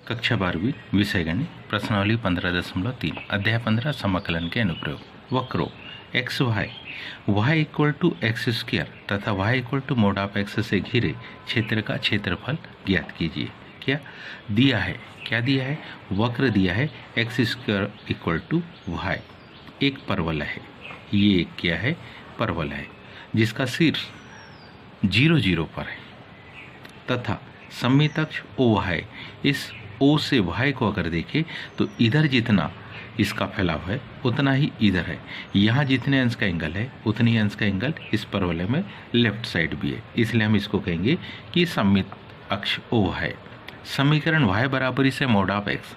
कक्षा 12वीं विषय गणित प्रश्नावली 15.3 अध्याय 15 समाकलन के अनुप्रयोग। वक्रों x y equal to x square तथा y equal to mod of x से घिरे क्षेत्र का क्षेत्रफल ज्ञात कीजिए। क्या दिया है? क्या दिया है? वक्र दिया है x square equal to y, एक परवलय है। ये एक क्या है? परवलय है जिसका शीर्ष 0 0 पर है तथा सममित अक्ष ओ है। इस ओ से वाई को अगर देखें तो इधर जितना इसका फैलाव है उतना ही इधर है। यहाँ जितने अंश का एंगल है उतनी अंश का एंगल इस परवलय में लेफ्ट साइड भी है, इसलिए हम इसको कहेंगे कि सममित अक्ष ओ है। समीकरण y बराबरी से मोड ऑफ एक्स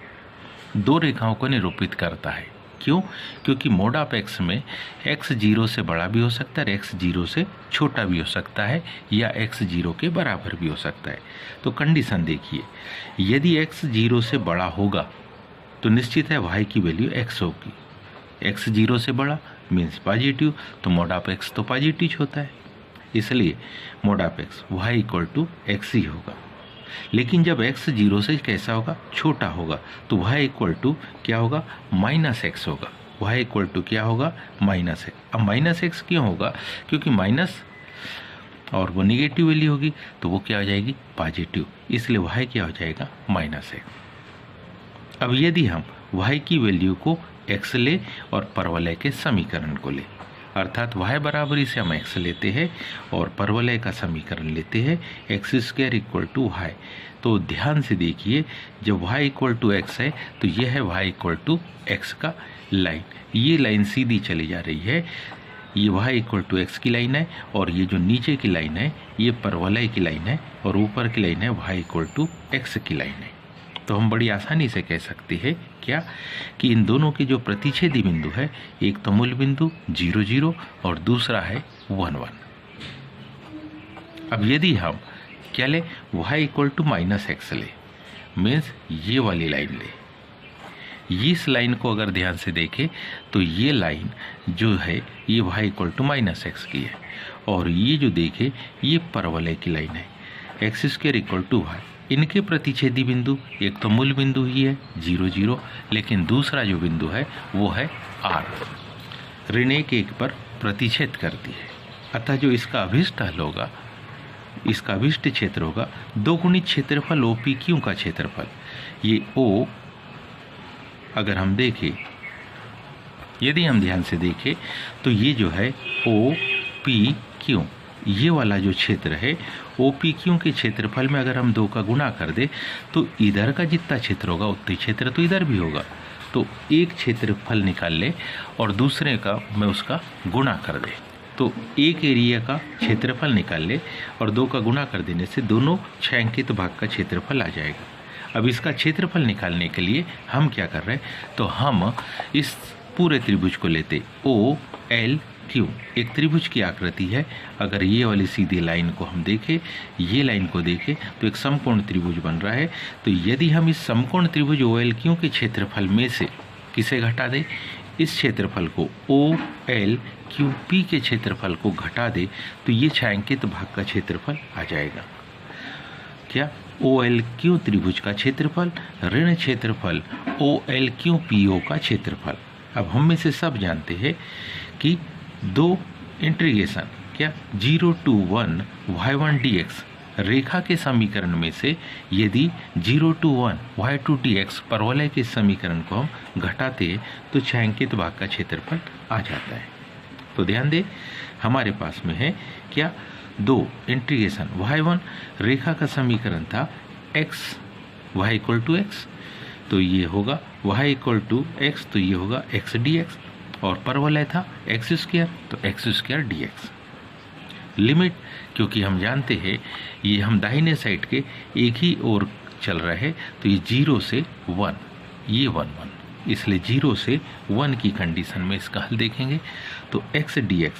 दो रेखाओं को निरूपित करता है। क्यों? क्योंकि मोड ऑफ एक्स में x 0 से बड़ा भी हो सकता है, x 0 से छोटा भी हो सकता है, या x 0 के बराबर भी हो सकता है। तो कंडीशन देखिए, यदि x 0 से बड़ा होगा तो निश्चित है y की वैल्यू x होगी। x 0 से बड़ा मीन्स पॉजिटिव, तो मोड ऑफ x तो पॉजिटिव होता है, इसलिए mod of x y equal to x ही होगा। लेकिन जब x 0 से कैसा होगा? छोटा होगा, तो y इक्वल टू क्या होगा? माइनस एक्स होगा। y इक्वल टू क्या होगा? Minus x. अब माइनस एक्स क्यों होगा? क्योंकि माइनस और वो निगेटिव वैल्यू होगी तो वो क्या हो जाएगी? पॉजिटिव, इसलिए y क्या हो जाएगा? Minus x. अब यदि हम y की वैल्यू को x ले और परवलय के समीकरण को ले, अर्थात y बराबरी से हम x लेते हैं और परवलय का समीकरण लेते हैं x square equal to y. तो ध्यान से देखिए, जब y इक्वल टू एक्स है तो यह है y इक्वल टू एक्स का लाइन। ये लाइन सीधी चली जा रही है, ये y इक्वल टू एक्स की लाइन है, और ये जो नीचे की लाइन है ये परवलय की लाइन है, और ऊपर की लाइन है y इक्वल टू एक्स की लाइन है। तो हम बड़ी आसानी से कह सकते हैं क्या कि इन दोनों के जो प्रतिच्छेदी बिंदु है, एक तो मूल बिंदु 0 0 और दूसरा है 1 1। अब यदि हम क्या ले? y equal to minus x ले, मीन्स ये वाली लाइन ले। इस लाइन को अगर ध्यान से देखें तो ये लाइन जो है ये y equal to minus x की है, और ये जो देखे ये परवलय की लाइन है x square equal to y. इनके प्रतिच्छेदी बिंदु एक तो मूल बिंदु ही है 0 0, लेकिन दूसरा जो बिंदु है वो है r, ऋण 1 1 पर प्रतिच्छेद करती है। अतः जो इसका अभिष्ट हल होगा, इसका अभिष्ट क्षेत्र होगा 2 गुणित क्षेत्रफल OPQ का क्षेत्रफल। ये O अगर हम देखें, यदि हम ध्यान से देखें तो ये जो है OPQ, ये वाला जो क्षेत्र है OPQ के क्षेत्रफल में अगर हम 2 का गुणा कर दे तो इधर का जितना क्षेत्र होगा उतनी क्षेत्र तो इधर भी होगा। तो एक क्षेत्रफल निकाल ले और दूसरे का में उसका गुणा कर दे, तो एक एरिया का क्षेत्रफल निकाल ले और 2 का गुणा कर देने से दोनों छायांकित भाग का क्षेत्रफल आ जाएगा। अब इसका क्षेत्रफल निकालने के लिए हम क्या कर रहे हैं, तो हम इस पूरे त्रिभुज को लेते OLQ, एक त्रिभुज की आकृति है। अगर ये वाली सीधी लाइन को हम देखें, ये लाइन को देखें तो एक समकोण त्रिभुज बन रहा है। तो यदि हम इस समकोण त्रिभुज OLQ के क्षेत्रफल में से किसे घटा दें? इस क्षेत्रफल को OLQP के क्षेत्रफल को घटा दे तो ये छायांकित भाग का क्षेत्रफल आ जाएगा। क्या? OLQ त्रिभुज का क्षेत्रफल ऋण क्षेत्रफल OLQPO का क्षेत्रफल। अब हम में से सब जानते हैं कि 2 इंटीग्रेशन क्या 0 to 1 y1 dx रेखा के समीकरण में से यदि 0 to 1 y2 dx परवलय के समीकरण को हम घटाते हैं तो छायांकित भाग का क्षेत्रफल आ जाता है। तो ध्यान दें, हमारे पास में है क्या 2 इंटीग्रेशन y1, रेखा का समीकरण था x y equal to x, तो ये होगा y इक्वल टू एक्स, तो ये होगा x dx, और परवलय था एक्स स्क्वायर, तो एक्स स्क्वायर dx। लिमिट, क्योंकि हम जानते हैं ये हम दाहिने साइड के एक ही ओर चल रहा है, तो ये 0 से 1, ये 1 1, इसलिए 0 से 1 की कंडीशन में इसका हल देखेंगे तो x dx,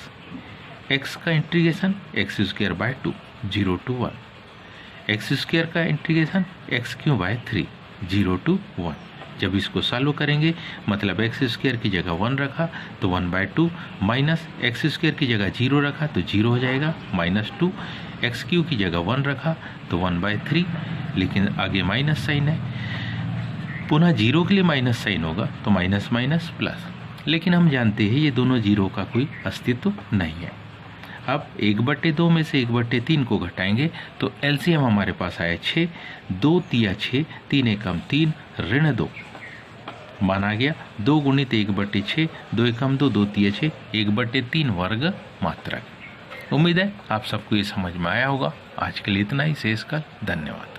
x का integration x square by 2 0 to 1, x square का integration x cube by 3 0 to 1। जब इसको सॉल्व करेंगे मतलब एक्स स्क्वायर की जगह 1 रखा तो 1/2, माइनस एक्स स्क्वायर की जगह 0 रखा तो 0 हो जाएगा, -2, एक्स क्यू की जगह 1 रखा तो 1/3, लेकिन आगे माइनस साइन है, पुनः जीरो के लिए माइनस साइन होगा तो माइनस माइनस प्लस, लेकिन हम जानते हैं ये दोनों जीरो का कोई अस्तित्व नहीं है। अब 1/2 में से 1/3 को घटाएंगे तो एलसीएम हमारे पास आया 6, 2 तिया 6, 3 एकम 3, ऋण 2 माना गया। 2 गुणित 1/6, 2 एकम 2, 2 तिया 6, 1/3 वर्ग मात्रक। उम्मीद है आप सबको ये समझ में आया होगा। आज के लिए इतना ही, शेष कल। धन्यवाद।